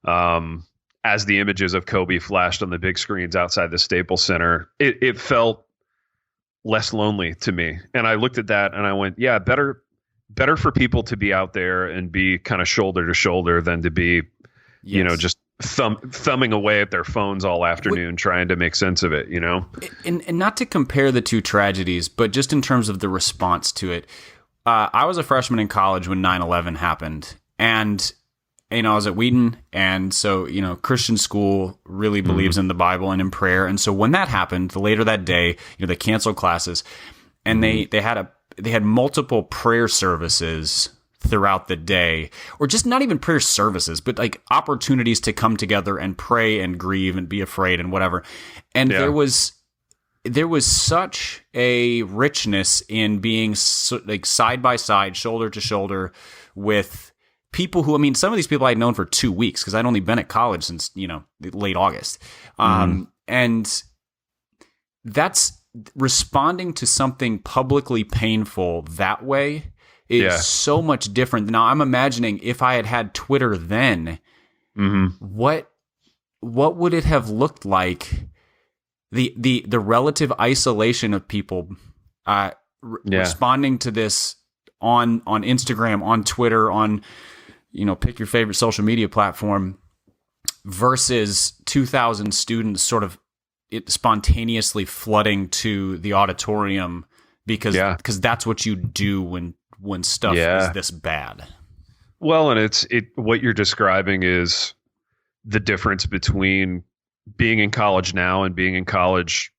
as the images of Kobe flashed on the big screens outside the Staples Center. It felt less lonely to me. And I looked at that and I went, yeah, better for people to be out there and be kind of shoulder to shoulder than to be, just thumbing away at their phones all afternoon trying to make sense of it, And not to compare the two tragedies, but just in terms of the response to it. I was a freshman in college when 9/11 happened, and I was at Wheaton, and so, Christian school really believes in the Bible and in prayer. And so when that happened, later that day, they canceled classes, and they had multiple prayer services throughout the day, or just not even prayer services, but like opportunities to come together and pray and grieve and be afraid and whatever. And there was such a richness in being like side by side, shoulder to shoulder with people who, some of these people I'd known for 2 weeks because I'd only been at college since, late August. And that's responding to something publicly painful that way is Yeah. so much different. Now I'm imagining if I had had Twitter then, what would it have looked like? The relative isolation of people responding to this on Instagram, on Twitter, on, pick your favorite social media platform, versus 2,000 students sort of spontaneously flooding to the auditorium because that's what you do when stuff is this bad. Well, and what you're describing is the difference between being in college now and being in college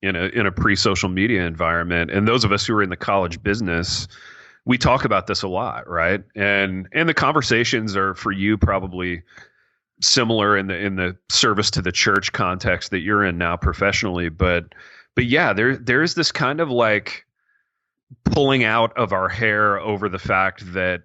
in a pre-social media environment. And those of us who are in the college business, we talk about this a lot, right? And the conversations are, for you, probably similar in the service to the church context that you're in now professionally. But yeah, there's this kind of like pulling out of our hair over the fact that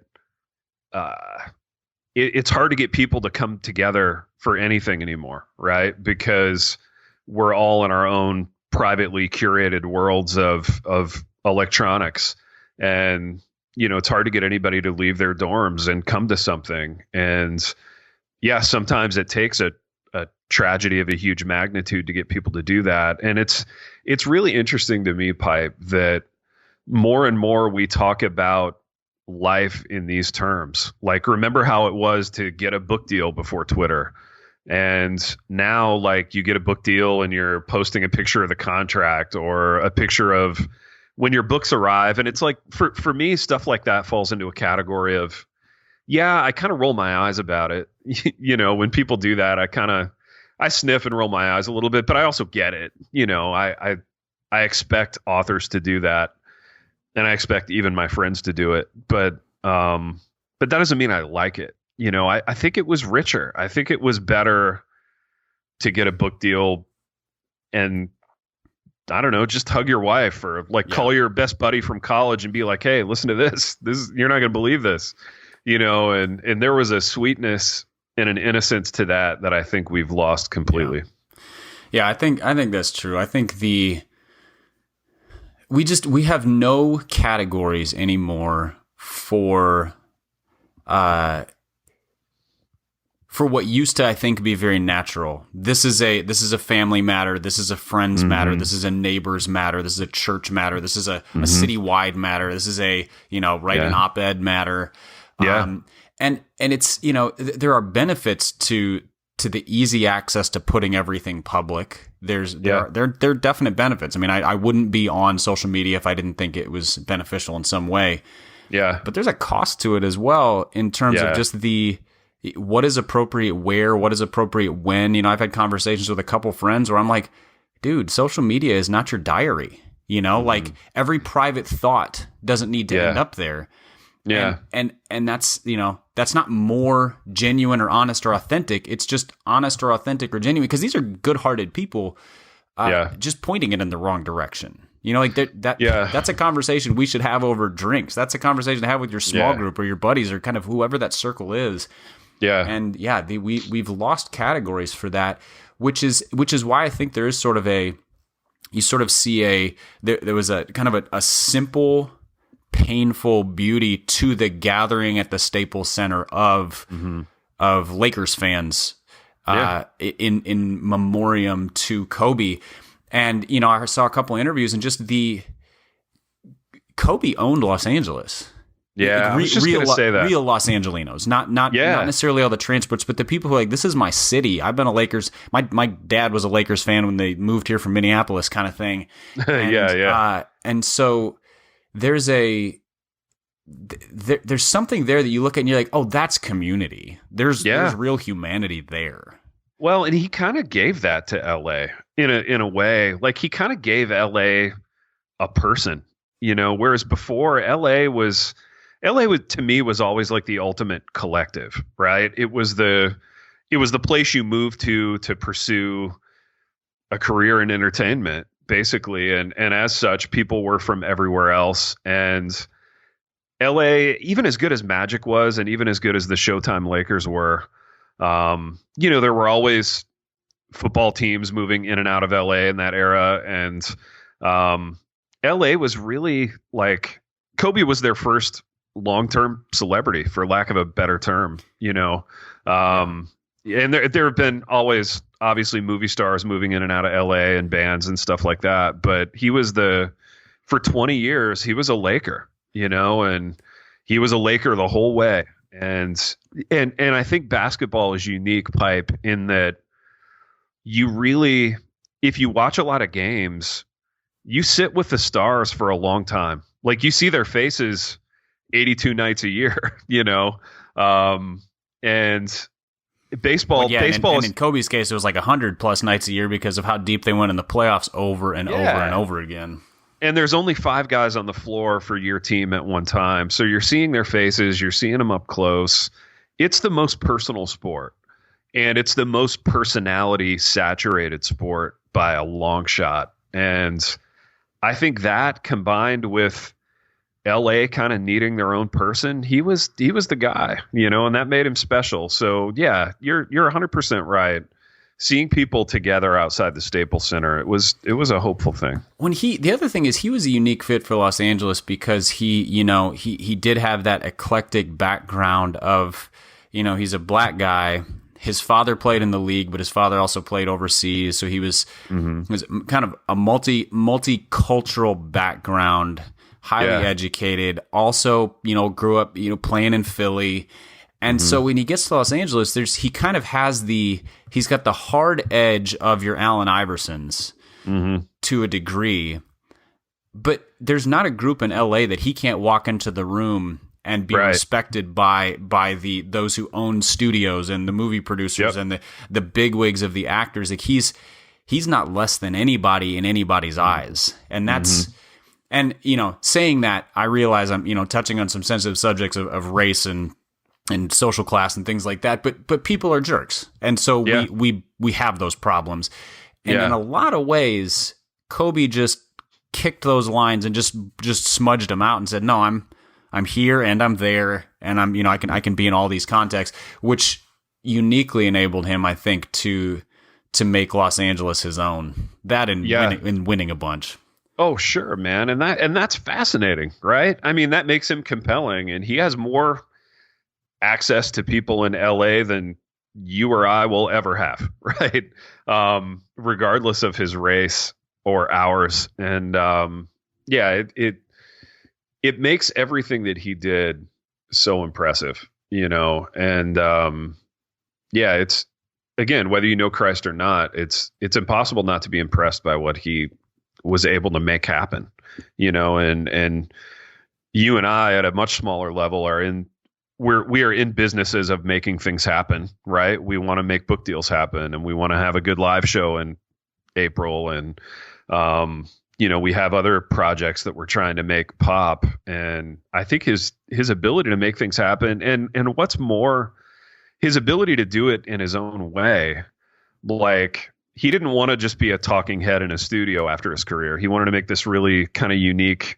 it's hard to get people to come together for anything anymore, right? Because we're all in our own privately curated worlds of electronics, and it's hard to get anybody to leave their dorms and come to something. And yeah, sometimes it takes a tragedy of a huge magnitude to get people to do that. And it's really interesting to me, Pipe, that more and more we talk about life in these terms. Like, remember how it was to get a book deal before Twitter? And now, like, you get a book deal and you're posting a picture of the contract or a picture of when your books arrive. And it's like, for me, stuff like that falls into a category of, I kind of roll my eyes about it. When people do that, I sniff and roll my eyes a little bit, but I also get it. I expect authors to do that, and I expect even my friends to do it. But that doesn't mean I like it. I think it was richer. I think it was better to get a book deal and, I don't know, just hug your wife or call your best buddy from college and be like, hey, listen to this. You're not going to believe this. And there was a sweetness and an innocence to that I think we've lost completely. Yeah, I think that's true. I think we have no categories anymore for what used to, I think, be very natural. This is a family matter. This is a friends matter. This is a neighbors matter. This is a church matter. This is a citywide matter. This is a an op-ed matter. Yeah. And it's, there are benefits to the easy access to putting everything public. There are definite benefits. I mean, I wouldn't be on social media if I didn't think it was beneficial in some way. Yeah. But there's a cost to it as well in terms of just what is appropriate where, what is appropriate when. I've had conversations with a couple friends where I'm like, dude, social media is not your diary. Like every private thought doesn't need to end up there. Yeah. And that's, that's not more genuine or honest or authentic. It's just honest or authentic or genuine, because these are good-hearted people just pointing it in the wrong direction. That's a conversation we should have over drinks. That's a conversation to have with your small group or your buddies or kind of whoever that circle is. Yeah. And we've lost categories for that, which is why I think there is sort of you sort of see there was a kind of a simple, painful beauty to the gathering at the Staples Center of Lakers fans in memoriam to Kobe. And I saw a couple interviews, and just Kobe owned Los Angeles. Yeah, I was just going to say that. Real Los Angelinos, not necessarily all the transplants, but the people who are like, this is my city. I've been a Lakers. My dad was a Lakers fan when they moved here from Minneapolis, kind of thing. And, and so there's something there that you look at and you're like, oh, that's community. There's real humanity there. Well, and he kind of gave that to LA in a way. Like, he kind of gave LA a person, whereas before LA to me was always like the ultimate collective, right? It was the place you moved to pursue a career in entertainment, basically. And as such, people were from everywhere else. And LA, even as good as Magic was, and even as good as the Showtime Lakers were, there were always football teams moving in and out of LA in that era. And LA was really like, Kobe was their first long-term celebrity, for lack of a better term, and there have been always obviously movie stars moving in and out of LA and bands and stuff like that. But for 20 years, he was a Laker, and he was a Laker the whole way. And I think basketball is unique, Pipe, in that you really, if you watch a lot of games, you sit with the stars for a long time. Like, you see their faces 82 nights a year, and baseball, and in Kobe's case, it was like 100+ nights a year because of how deep they went in the playoffs over and over and over again. And there's only 5 guys on the floor for your team at one time. So you're seeing their faces, you're seeing them up close. It's the most personal sport, and it's the most personality saturated sport by a long shot. And I think that, combined with LA kind of needing their own person, he was the guy, and that made him special. So yeah, you're 100% right. Seeing people together outside the Staples Center, it was a hopeful thing. The other thing is, he was a unique fit for Los Angeles because he did have that eclectic background of, he's a black guy. His father played in the league, but his father also played overseas. So he was kind of a multicultural background, highly educated, also, grew up, playing in Philly. And so when he gets to Los Angeles, he's got the hard edge of your Allen Iversons to a degree, but there's not a group in LA that he can't walk into the room and be respected by those who own studios and the movie producers and the bigwigs of the actors. Like, he's not less than anybody in anybody's eyes. And that's, and, saying that, I realize I'm, touching on some sensitive subjects of race and social class and things like that, but people are jerks. And so we have those problems. And in a lot of ways, Kobe just kicked those lines and just smudged them out and said, no, I'm here and I'm there, and I can be in all these contexts, which uniquely enabled him, I think, to make Los Angeles his own. That and winning a bunch. Oh, sure, man. And that's fascinating, right? I mean, that makes him compelling, and he has more access to people in LA than you or I will ever have, right? Regardless of his race or ours. And it makes everything that he did so impressive, and it's, again, whether you know Christ or not, it's impossible not to be impressed by what he was able to make happen, and you and I, at a much smaller level, we are in businesses of making things happen, right? We want to make book deals happen, and we want to have a good live show in April, and we have other projects that we're trying to make pop. And I think his ability to make things happen, and what's more, his ability to do it in his own way. Like, he didn't want to just be a talking head in a studio after his career. He wanted to make this really kind of unique,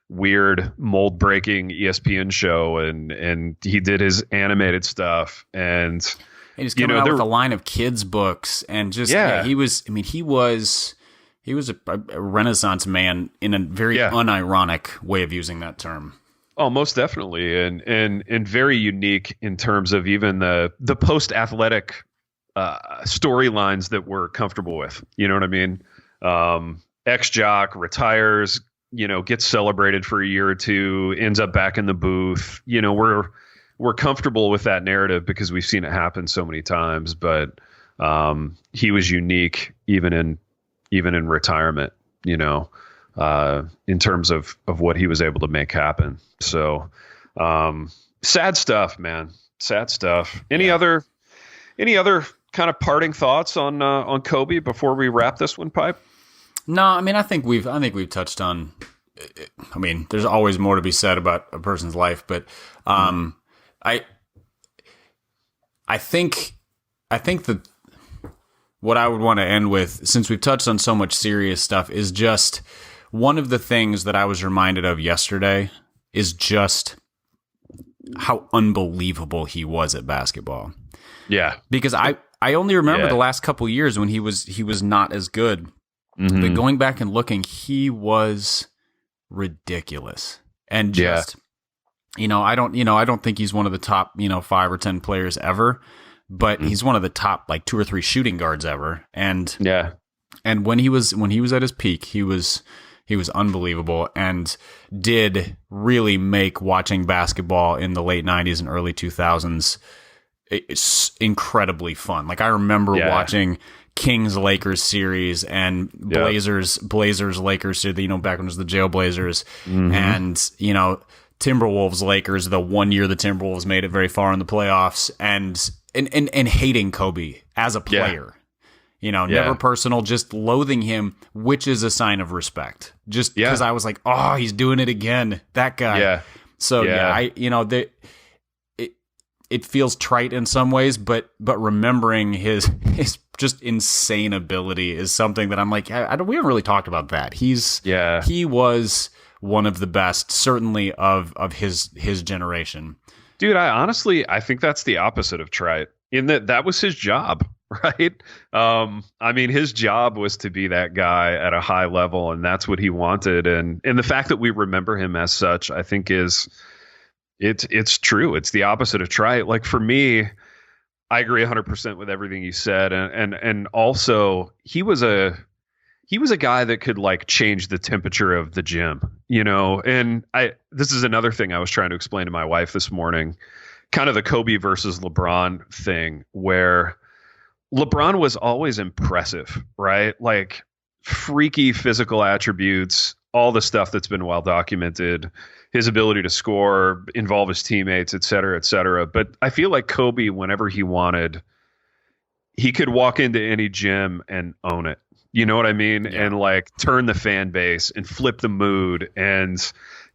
weird, mold breaking ESPN show, and he did his animated stuff, and he's coming out with a line of kids books, and just he was a Renaissance man in a very unironic way of using that term. Oh, most definitely, and very unique in terms of even the post athletic storylines that we're comfortable with. You know what I mean? Ex-jock retires, gets celebrated for a year or two, ends up back in the booth. We're comfortable with that narrative because we've seen it happen so many times. But he was unique even in retirement, in terms of what he was able to make happen. So sad stuff, man. Sad stuff. Any other kind of parting thoughts on Kobe before we wrap this one, Pipe? No, I think we've touched on. There's always more to be said about a person's life, but I think that what I would want to end with, since we've touched on so much serious stuff, is just one of the things that I was reminded of yesterday is just how unbelievable he was at basketball. Yeah, because I only remember the last couple of years when he was not as good. Mm-hmm. But going back and looking, he was ridiculous. And just I don't think he's one of the top, 5 or 10 players ever, but he's one of the top like 2 or 3 shooting guards ever. And when he was at his peak, he was unbelievable and did really make watching basketball in the late 90s and early 2000s it's incredibly fun. Like I remember watching Kings Lakers series and Blazers Lakers series, back when it was the Jail Blazers, and Timberwolves Lakers, the one year the Timberwolves made it very far in the playoffs, and hating Kobe as a player. Never personal, just loathing him, which is a sign of respect. Just because I was like, oh, he's doing it again, that guy. Yeah. So it feels trite in some ways, but remembering his just insane ability is something that I'm like, we haven't really talked about that. He was one of the best, certainly of his generation. Dude, I think that's the opposite of trite, in that was his job, right? His job was to be that guy at a high level, and that's what he wanted. And the fact that we remember him as such, I think it's true. It's the opposite of trite. Like for me, I agree 100% with everything you said. And also he was a guy that could like change the temperature of the gym, and this is another thing I was trying to explain to my wife this morning, kind of the Kobe versus LeBron thing, where LeBron was always impressive, right? Like freaky physical attributes, all the stuff that's been well documented, his ability to score, involve his teammates, et cetera, et cetera. But I feel like Kobe, whenever he wanted, he could walk into any gym and own it. You know what I mean? Yeah. And like turn the fan base and flip the mood. And,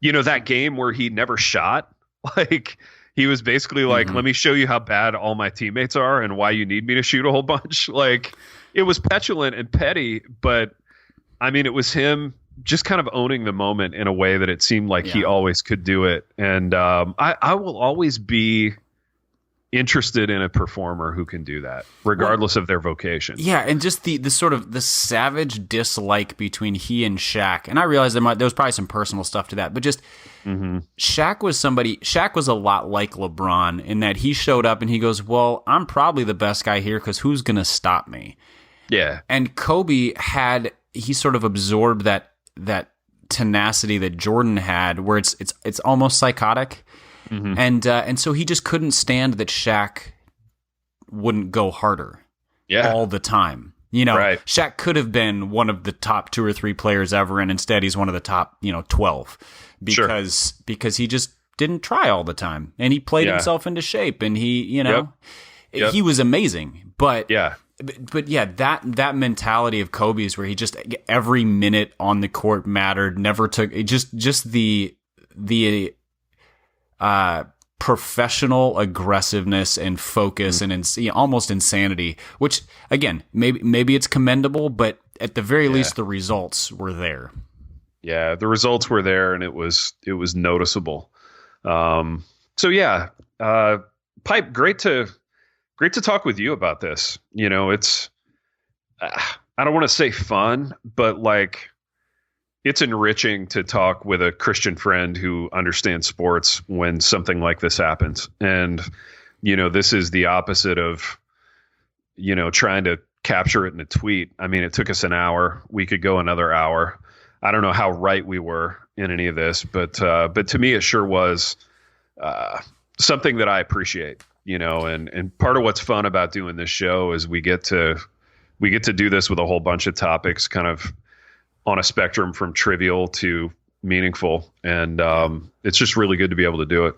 that game where he never shot, like he was basically like, let me show you how bad all my teammates are and why you need me to shoot a whole bunch. Like it was petulant and petty, but it was him just kind of owning the moment in a way that it seemed like he always could do it. And I will always be interested in a performer who can do that, regardless of their vocation. Yeah, and just the sort of the savage dislike between he and Shaq. And I realize there was probably some personal stuff to that, but just Shaq was a lot like LeBron in that he showed up and he goes, well, I'm probably the best guy here because who's going to stop me? Yeah. And Kobe he sort of absorbed that tenacity that Jordan had, where it's almost psychotic, and so he just couldn't stand that Shaq wouldn't go harder, all the time. Right. Shaq could have been one of the top 2 or 3 players ever, and instead he's one of the top 12 because he just didn't try all the time, and he played himself into shape, and he he was amazing, but that mentality of Kobe's where he just every minute on the court mattered, never took just the professional aggressiveness and focus and almost insanity, which again, maybe it's commendable, but at the very least the results were there. Yeah, the results were there, and it was noticeable. Pipe, great to talk with you about this. It's, I don't want to say fun, but like it's enriching to talk with a Christian friend who understands sports when something like this happens. And, this is the opposite of, trying to capture it in a tweet. It took us an hour. We could go another hour. I don't know how right we were in any of this, but to me, it sure was something that I appreciate. And part of what's fun about doing this show is we get to do this with a whole bunch of topics kind of on a spectrum from trivial to meaningful. And it's just really good to be able to do it.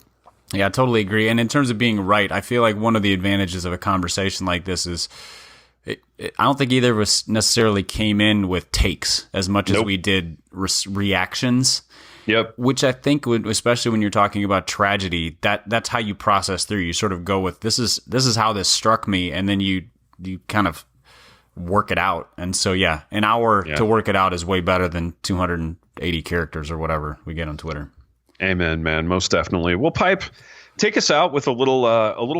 Yeah, I totally agree. And in terms of being right, I feel like one of the advantages of a conversation like this is I don't think either of us necessarily came in with takes as much as we did reactions. Yep. Which I think would, especially when you're talking about tragedy, that's how you process through. You sort of go with this is how this struck me, and then you kind of work it out. And so an hour to work it out is way better than 280 characters or whatever we get on Twitter. Amen, man. Most definitely. Well, Pipe, take us out with a little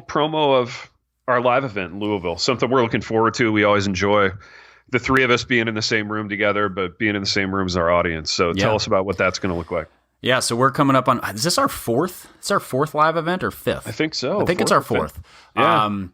promo of our live event in Louisville. Something we're looking forward to. We always enjoy the 3 of us being in the same room together, but being in the same room as our audience. So tell us about what that's going to look like. Yeah, so we're coming up on, is this our fourth? It's our fourth live event or fifth? I think so. I think it's our fourth. Yeah.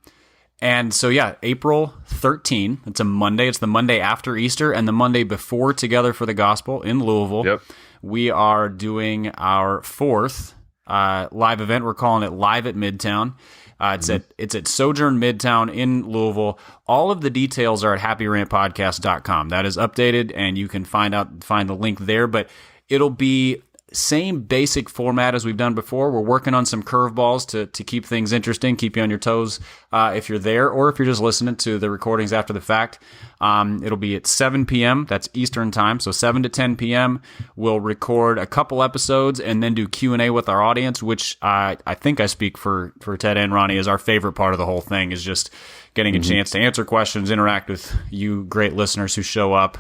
And so, yeah, April 13, it's a Monday. It's the Monday after Easter and the Monday before Together for the Gospel in Louisville. Yep. We are doing our fourth live event. We're calling it Live at Midtown. It's at Sojourn Midtown in Louisville. All of the details are at happyrantpodcast.com. That is updated, and you can find the link there. But it'll be same basic format as we've done before. We're working on some curveballs to keep things interesting, keep you on your toes if you're there, or if you're just listening to the recordings after the fact. It'll be at 7 p.m. That's Eastern time, so 7 to 10 p.m. We'll record a couple episodes and then do Q&A with our audience, which I think I speak for Ted and Ronnie is our favorite part of the whole thing, is just getting a chance to answer questions, interact with you great listeners who show up.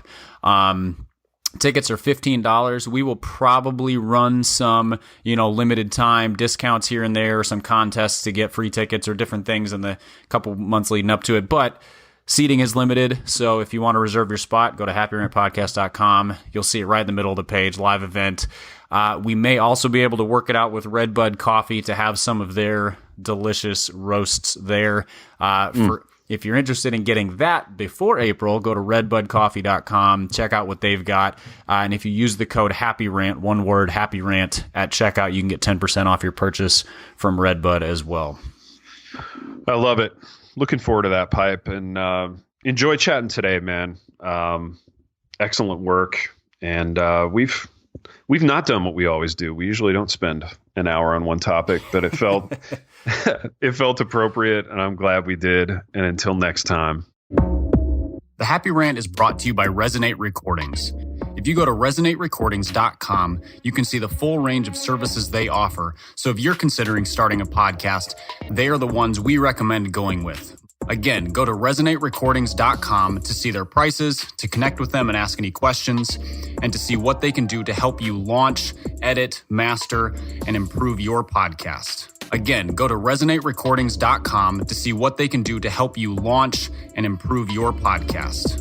Tickets are $15. We will probably run some, limited time discounts here and there, some contests to get free tickets or different things in the couple months leading up to it. But seating is limited, so if you want to reserve your spot, go to happyrantpodcast.com. You'll see it right in the middle of the page, live event. We may also be able to work it out with Redbud Coffee to have some of their delicious roasts there. If you're interested in getting that before April, go to redbudcoffee.com, check out what they've got. And if you use the code HAPPYRANT, one word, HAPPYRANT, at checkout, you can get 10% off your purchase from Redbud as well. I love it. Looking forward to that, Pipe. And enjoy chatting today, man. Excellent work. And we've not done what we always do. We usually don't spend an hour on one topic, but it felt it felt appropriate, and I'm glad we did. And until next time. The Happy Rant is brought to you by Resonate Recordings. If you go to resonaterecordings.com, you can see the full range of services they offer. So if you're considering starting a podcast, they are the ones we recommend going with. Again, go to resonaterecordings.com to see their prices, to connect with them and ask any questions, and to see what they can do to help you launch, edit, master, and improve your podcast. Again, go to resonaterecordings.com to see what they can do to help you launch and improve your podcast.